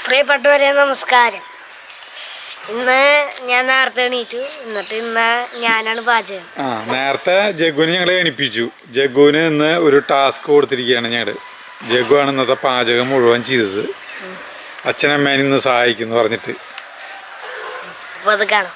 പ്രിയപ്പെട്ടവരെ നമസ്കാരം. ഇന്ന് ഞാൻ നേരത്തെ എണീറ്റു. എന്നിട്ട് ഇന്ന് ഞാനാണ് പാചകം. നേരത്തെ ജഗ്ഗുവിനെ ഞങ്ങൾ എണിപ്പിച്ചു. ജഗ്ഗുവിന് ഇന്ന് ഒരു ടാസ്ക് കൊടുത്തിരിക്കുകയാണ് ഞങ്ങള്. ജഗ്ഗു ആണ് ഇന്നത്തെ പാചകം മുഴുവൻ ചെയ്തത്. അച്ഛനമ്മേനെ ഇന്ന് സഹായിക്കുന്നു പറഞ്ഞിട്ട്. അപ്പോൾ അത് കാണാം.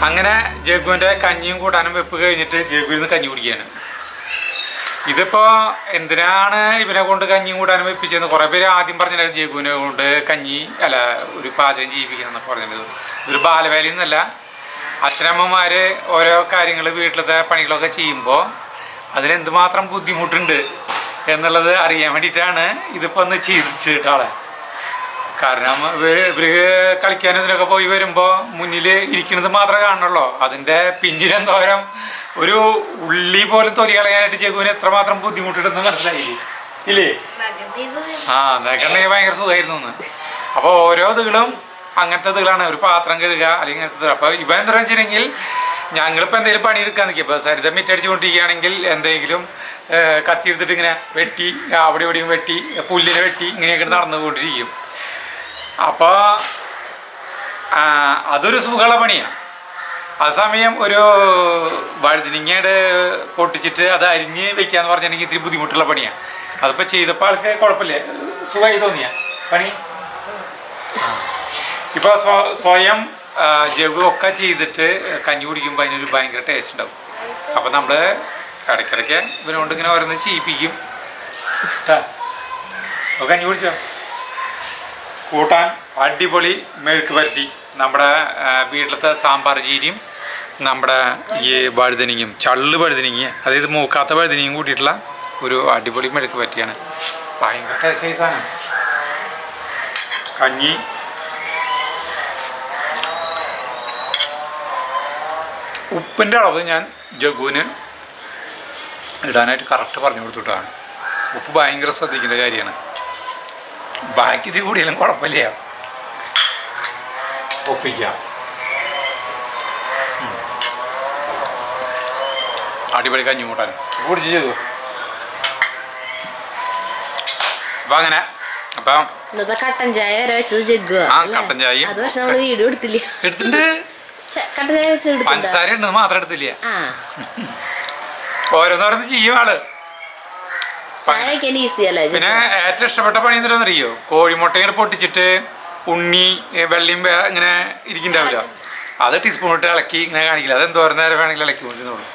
അങ്ങനെ ജഗ്ഗുവിൻ്റെ കഞ്ഞിയും കൂട്ടാനും വെപ്പ് കഴിഞ്ഞിട്ട് ജഗ്ഗുവിൽ നിന്ന് കഞ്ഞി കുടിക്കുകയാണ്. ഇതിപ്പോൾ എന്തിനാണ് ഇവനെ കൊണ്ട് കഞ്ഞിയും കൂട്ടാനും വെപ്പിച്ചതെന്ന് കുറേ പേര് ആദ്യം പറഞ്ഞിട്ടുണ്ടായിരുന്നു. ജഗ്ഗുവിനെ കൊണ്ട് കഞ്ഞി അല്ല ഒരു പാചകം ചെയ്യിപ്പിക്കണം എന്നൊക്കെ പറഞ്ഞത്. ഒരു ബാലവേലയിൽ നിന്നല്ല, അച്ഛനമ്മമാർ ഓരോ കാര്യങ്ങൾ വീട്ടിലത്തെ പണികളൊക്കെ ചെയ്യുമ്പോൾ അതിനെന്തുമാത്രം ബുദ്ധിമുട്ടുണ്ട് എന്നുള്ളത് അറിയാൻ വേണ്ടിയിട്ടാണ് ഇതിപ്പോൾ ഒന്ന് ചെയ്തിട്ടാളെ. കാരണം ഇവർ കളിക്കാനും ഇതിനൊക്കെ പോയി വരുമ്പോൾ മുന്നിൽ ഇരിക്കുന്നത് മാത്രമേ കാണുള്ളൂ. അതിൻ്റെ പിന്നിലെന്തോരം ഒരു ഉള്ളി പോലും തൊലി കളയാനായിട്ട് ജഗ്ഗുവിന് എത്രമാത്രം ബുദ്ധിമുട്ടുണ്ടെന്ന് മനസ്സിലായില്ലേ ഇല്ലേ? അതൊക്കെ ഉണ്ടെങ്കിൽ ഭയങ്കര സുഖമായിരുന്നു എന്ന്. അപ്പോൾ ഓരോ ഇതുകളും അങ്ങനത്തെ ഇതുകളാണ്. ഒരു പാത്രം കഴുകുക അല്ലെങ്കിൽ അങ്ങനത്തെ. അപ്പോൾ ഇവ എന്താ വെച്ചിട്ടുണ്ടെങ്കിൽ ഞങ്ങളിപ്പോൾ എന്തെങ്കിലും പണിയെടുക്കാൻ നിൽക്കുക. ഇപ്പോൾ സരിതം മിറ്റടിച്ചുകൊണ്ടിരിക്കുകയാണെങ്കിൽ എന്തെങ്കിലും കത്തി എടുത്തിട്ട് ഇങ്ങനെ വെട്ടി അവിടെ ഇവിടെയും വെട്ടി പുല്ലിനെ വെട്ടി ഇങ്ങനെയൊക്കെ നടന്നുകൊണ്ടിരിക്കും. അപ്പോൾ അതൊരു സുഖമുള്ള പണിയാണ്. അതേസമയം ഒരു വഴുതിനിങ്ങയുടെ പൊട്ടിച്ചിട്ട് അത് അരിഞ്ഞ് വെക്കാന്ന് പറഞ്ഞിട്ടുണ്ടെങ്കിൽ ഇത്തിരി ബുദ്ധിമുട്ടുള്ള പണിയാണ്. അതിപ്പോൾ ചെയ്തപ്പോൾ ആൾക്ക് കുഴപ്പമില്ല, സുഖമായി തോന്നിയ പണി. ഇപ്പോൾ സ്വയം ജഗ്ഗു ഒക്കെ ചെയ്തിട്ട് കഞ്ഞി കുടിക്കുമ്പോൾ അതിനൊരു ഭയങ്കര ടേസ്റ്റ് ഉണ്ടാവും. അപ്പോൾ നമ്മൾ ഇടയ്ക്കിടയ്ക്ക് ഇവനോണ്ട് ഇങ്ങനെ ഓരോന്ന് ചെയ്യിപ്പിക്കും. കഞ്ഞി കുടിച്ചോ? കൂട്ടാൻ അടിപൊളി മെഴുക്ക് പരട്ടി, നമ്മുടെ വീട്ടിലത്തെ സാമ്പാർ ചീരിയും നമ്മുടെ ഈ വഴുതനങ്ങയും ചള്ള് വഴുതനങ്ങ, അതായത് മൂക്കാത്ത വഴുതനങ്ങയും കൂട്ടിയിട്ടുള്ള ഒരു അടിപൊളി മെഴുക്ക് പരട്ടിയാണ്. ഭയങ്കര ടേസ്റ്റ് സാധനം. കഞ്ഞി ഉപ്പിൻ്റെ അളവ് ഞാൻ ജഗ്ഗുവിന് ഇടാനായിട്ട് കറക്റ്റ് പറഞ്ഞു കൊടുത്തിട്ടാണ്. ഉപ്പ് ഭയങ്കര ശ്രദ്ധിക്കേണ്ട കാര്യമാണ്. ബാക്കി ഇത് കൂടിയാലും കുഴപ്പമില്ല, ഒപ്പിക്കാം. അടിപൊളി കഞ്ഞി കൂട്ടാൻ കുടിച്ച് ചെയ്തു. അപ്പം അങ്ങനെ അപ്പം കട്ടൻ ചായ വരെ വെച്ചത് ജഗ്ഗു. ആ കട്ടൻ ചായയും വീഡിയോ എടുത്തില്ല, എടുത്തിട്ടുണ്ട്. പഞ്ചസാര ഉണ്ടെന്ന് മാത്രം എടുത്തില്ല. ഓരോന്നോരോന്ന് ചെയ്യും ആള്. പിന്നെ ഏറ്റവും ഇഷ്ടപ്പെട്ട പണി എന്തിനാണെന്നറിയോ? കോഴിമുട്ട ഇങ്ങനെ പൊട്ടിച്ചിട്ട് ഉണ്ണി വെള്ളിയും ഇങ്ങനെ ഇരിക്കുന്നുണ്ടാവില്ല, അത് ടീസ്പൂൺ ഇട്ട് ഇളക്കി ഇങ്ങനെ കാണിക്കില്ല. അതെന്തോരം നേരം വേണമെങ്കിൽ ഇളക്കി കൊണ്ടിരുന്നുള്ളൂ.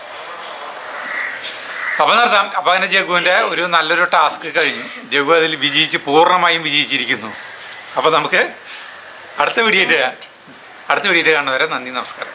അപ്പം നിർത്താം. അപ്പം അങ്ങനെ ജഗ്ഗുവിൻ്റെ ഒരു നല്ലൊരു ടാസ്ക് കഴിഞ്ഞു. ജഗ്ഗു അതിൽ പൂർണ്ണമായും വിജയിച്ചിരിക്കുന്നു. അപ്പോൾ നമുക്ക് അടുത്ത വീഡിയോ കാണുന്നവരെ നന്ദി, നമസ്കാരം.